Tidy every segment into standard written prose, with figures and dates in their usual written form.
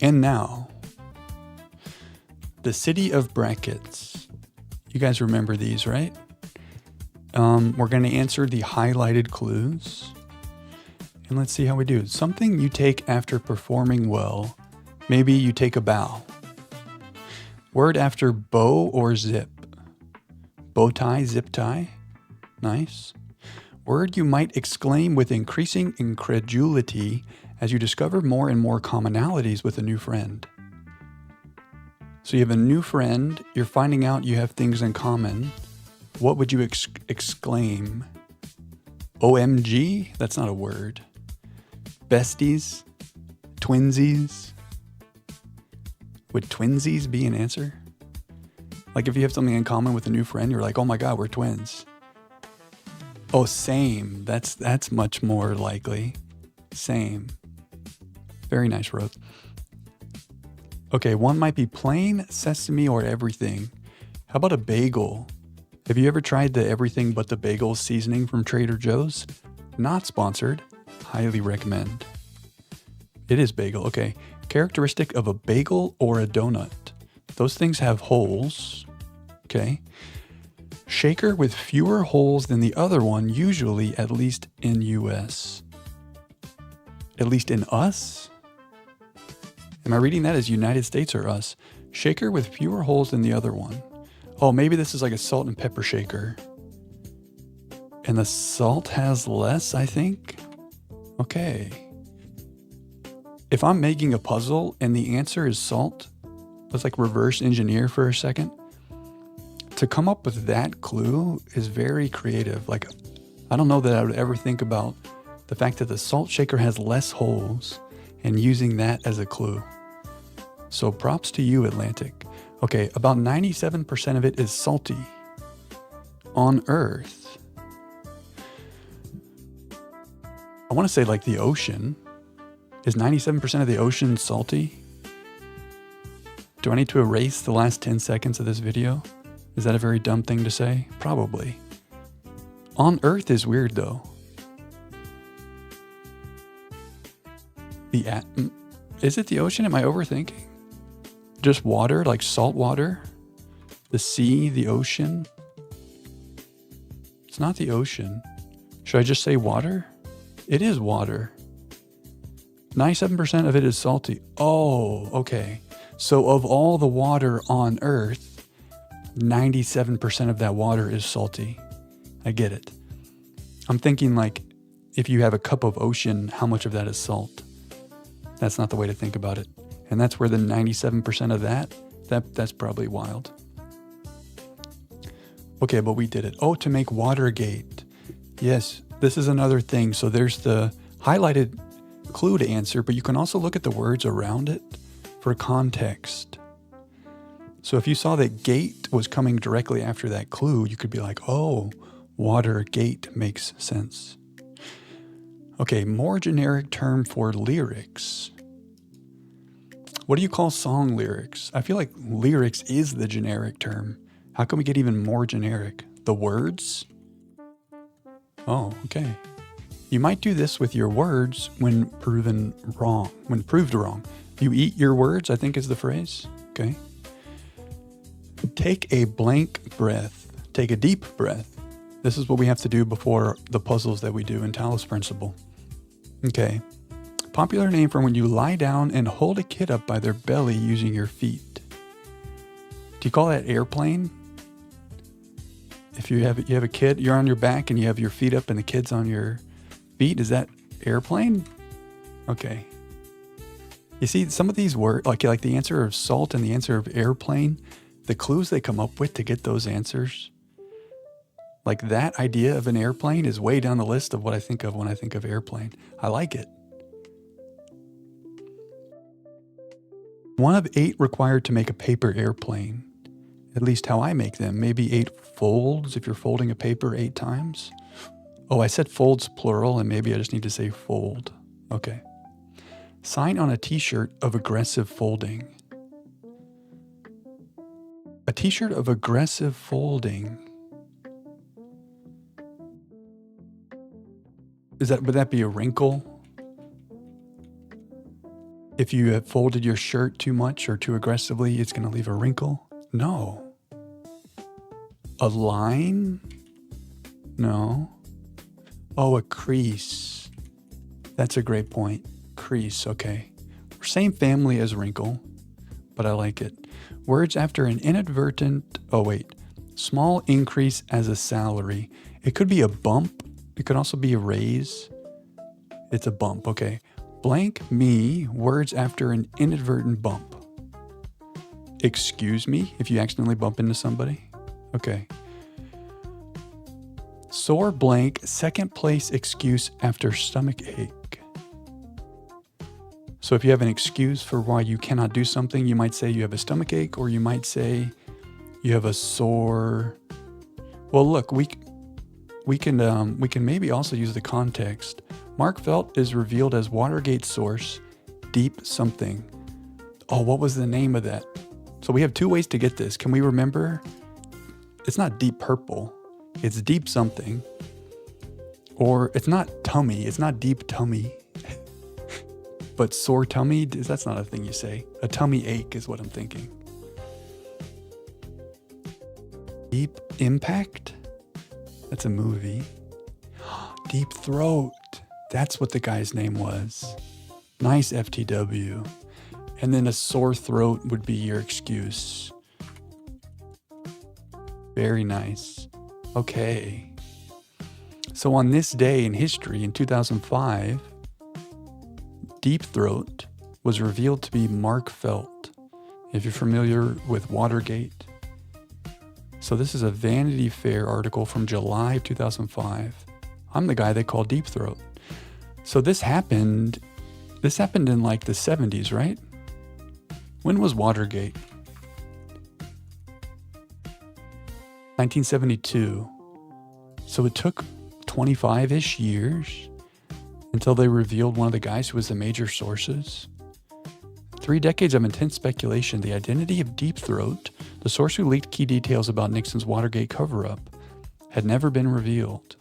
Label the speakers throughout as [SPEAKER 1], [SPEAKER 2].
[SPEAKER 1] And now, the city of brackets. You guys remember these, right? We're going to answer the highlighted clues. And let's see how we do. Something you take after performing well. Maybe you take a bow. Word after bow or zip. Bow tie, zip tie. Nice. Word you might exclaim with increasing incredulity as you discover more and more commonalities with a new friend. So you have a new friend, you're finding out you have things in common. What would you exclaim? OMG? That's not a word. Besties? Twinsies? Would twinsies be an answer? Like if you have something in common with a new friend, you're like, oh my God, we're twins. Oh, same. That's much more likely. Same. Very nice, Rose. Okay, one might be plain, sesame, or everything. How about a bagel? Have you ever tried the everything but the bagel seasoning from Trader Joe's? Not sponsored. Highly recommend. It is bagel. Okay. Characteristic of a bagel or a donut. Those things have holes. Okay. Shaker with fewer holes than the other one, usually, at least in US. At least in us? Am I reading that as United States or us? Shaker with fewer holes than the other one. Oh, maybe this is like a salt and pepper shaker. And the salt has less, I think? Okay. If I'm making a puzzle and the answer is salt, let's like reverse engineer for a second. To come up with that clue is very creative. Like, I don't know that I would ever think about the fact that the salt shaker has less holes and using that as a clue. So props to you, Atlantic. Okay, about 97% of it is salty. On Earth. I want to say like the ocean. Is 97% of the ocean salty? Do I need to erase the last 10 seconds of this video? Is that a very dumb thing to say? Probably. On Earth is weird though. Is it the ocean? Am I overthinking? Just water, like salt water? The sea, the ocean? It's not the ocean. Should I just say water? It is water. 97% of it is salty. Oh, okay. So of all the water on Earth, 97% of that water is salty. I get it. I'm thinking like, if you have a cup of ocean, how much of that is salt? That's not the way to think about it. And that's where the 97% of that's probably wild. Okay, but we did it. Oh, to make Watergate. Yes, this is another thing. So there's the highlighted clue to answer, but you can also look at the words around it for context. So if you saw that gate was coming directly after that clue, you could be like, oh, Watergate makes sense. Okay, more generic term for lyrics. What do you call song lyrics? I feel like lyrics is the generic term. How can we get even more generic? The words? Oh, okay. You might do this with your words when proven wrong, when proved wrong. You eat your words, I think is the phrase. Okay. Take a blank breath. Take a deep breath. This is what we have to do before the puzzles that we do in Talos Principle. Okay. Popular name for when you lie down and hold a kid up by their belly using your feet. Do you call that airplane? If you have a kid, you're on your back and you have your feet up and the kid's on your feet, is that airplane? Okay. You see, some of these words, like the answer of salt and the answer of airplane, the clues they come up with to get those answers, like that idea of an airplane is way down the list of what I think of when I think of airplane. I like it. 1 of 8 required to make a paper airplane. At least how I make them. Maybe 8 folds if you're folding a paper 8 times. Oh, I said folds plural, and maybe I just need to say fold. Okay. Sign on a t-shirt of aggressive folding. A t-shirt of aggressive folding. Would that be a wrinkle? If you have folded your shirt too much or too aggressively, it's going to leave a wrinkle. No. A line? No. Oh, a crease. That's a great point. Crease, okay. Same family as wrinkle, but I like it. Words after an inadvertent, small increase as a salary. It could be a bump. It could also be a raise. It's a bump, okay. Blank me, words after an inadvertent bump. Excuse me, if you accidentally bump into somebody. Okay. Sore blank, second place excuse after stomach ache. So if you have an excuse for why you cannot do something, you might say you have a stomach ache, or you might say you have a sore. Well, look, we can maybe also use the context. Mark Felt is revealed as Watergate source, Deep something. Oh, what was the name of that? So we have two ways to get this. Can we remember? It's not Deep Purple. It's Deep something. Or it's not tummy. It's not Deep tummy. But sore tummy, that's not a thing you say. A tummy ache is what I'm thinking. Deep Impact? That's a movie. Deep Throat. That's what the guy's name was. Nice FTW. And then a sore throat would be your excuse. Very nice. Okay. So on this day in history in 2005, Deep Throat was revealed to be Mark Felt, if you're familiar with Watergate. So this is a Vanity Fair article from July of 2005. I'm the guy they call Deep Throat. So this happened in like the 70s, right? When was Watergate? 1972. So it took 25-ish years until they revealed one of the guys who was the major sources. 3 decades of intense speculation, the identity of Deep Throat, the source who leaked key details about Nixon's Watergate cover-up, had never been revealed.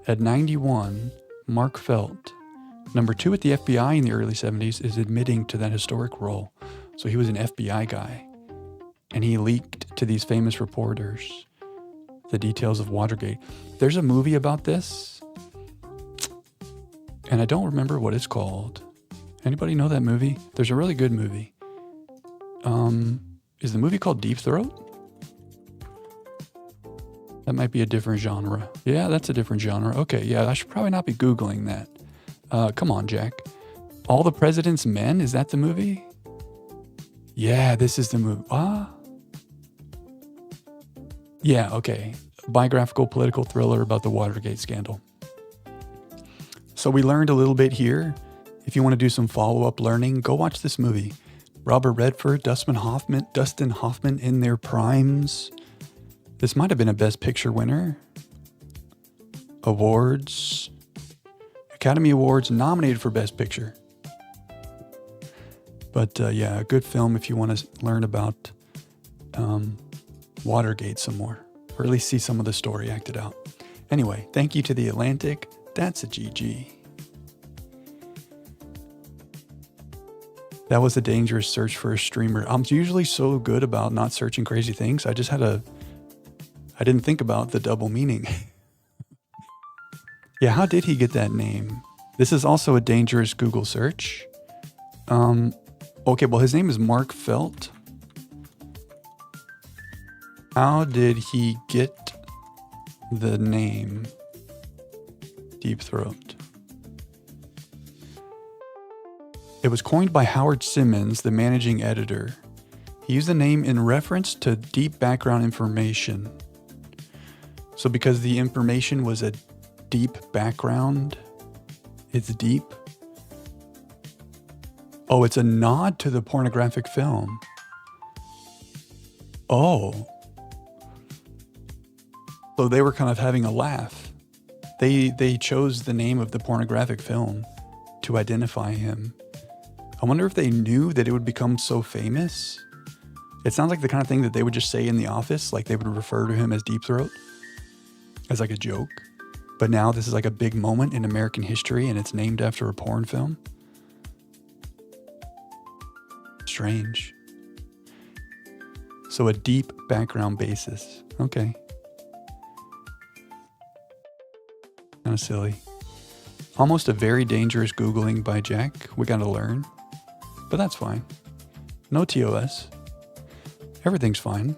[SPEAKER 1] At 91, Mark Felt, number 2 at the FBI in the early 70s, is admitting to that historic role. So he was an FBI guy, and he leaked to these famous reporters the details of Watergate. There's a movie about this, and I don't remember what it's called. Anybody know that movie? There's a really good movie. Is the movie called Deep Throat? That might be a different genre. Yeah, that's a different genre. Okay, yeah, I should probably not be Googling that. Come on, Jack. All the President's Men? Is that the movie? Yeah, this is the movie. Yeah, okay. Biographical political thriller about the Watergate scandal. So we learned a little bit here. If you want to do some follow-up learning, go watch this movie. Robert Redford, Dustin Hoffman in their primes. This might have been a Best Picture winner. Awards. Academy Awards nominated for Best Picture. But yeah, a good film if you want to learn about Watergate some more. Or at least see some of the story acted out. Anyway, thank you to The Atlantic. That's a GG. That was a dangerous search for a streamer. I'm usually so good about not searching crazy things. I didn't think about the double meaning. Yeah, how did he get that name? This is also a dangerous Google search. Okay, well, his name is Mark Felt. How did he get the name Deep Throat? It was coined by Howard Simmons, the managing editor. He used the name in reference to deep background information. So because the information was a deep background, it's deep. Oh, it's a nod to the pornographic film. Oh. So they were kind of having a laugh. They chose the name of the pornographic film to identify him. I wonder if they knew that it would become so famous. It sounds like the kind of thing that they would just say in the office, like they would refer to him as Deep Throat, as like a joke. But now this is like a big moment in American history and it's named after a porn film. strange. So a deep background basis. Okay. Kind of silly. Almost a very dangerous Googling by Jack. We got to learn. But that's fine. No TOS. Everything's fine.